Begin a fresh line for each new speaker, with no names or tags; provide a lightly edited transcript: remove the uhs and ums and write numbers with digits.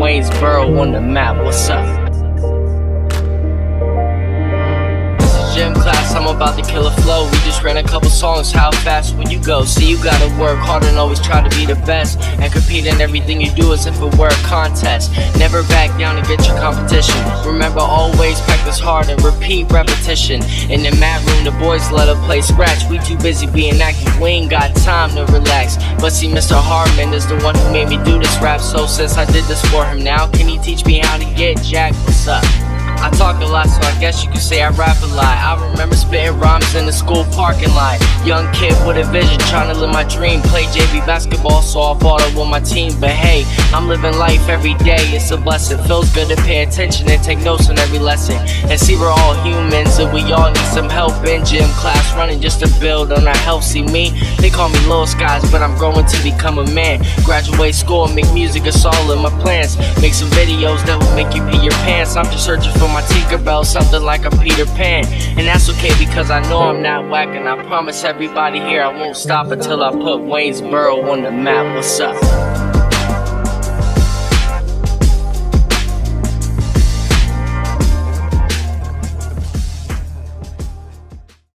Waynesboro on the map. What's up? Gym class, I'm about to kill a flow. We just ran a couple songs, how fast will you go? See, you gotta work hard and always try to be the best, and compete in everything you do as if it were a contest. Never back down and get your competition. Remember, always practice hard and repeat repetition. In the mat room, the boys let us play scratch. We too busy being active, we ain't got time to relax. But see, Mr. Hartman is the one who made me do this rap. So since I did this for him now, can he teach me how to get jacked? What's up? I talk a lot, so I guess you could say I rap a lot. I remember spitting rhymes in the school parking lot. Young kid with a vision, trying to live my dream. Play JV basketball, so I fought up with my team. But hey, I'm living life every day, it's a blessing. Feels good to pay attention and take notes on every lesson. And see, we're all humans and we all need some help in gym class, running just to build on our health. See me, they call me Lil Skies, but I'm growing to become a man. Graduate school and make music is all in my plans. Make some videos that will make you pee your pants. I'm just searching for my Tinkerbell, something like a Peter Pan. And that's okay because I know I'm not whack, and I promise everybody here I won't stop until I put Waynesboro on the map. What's up?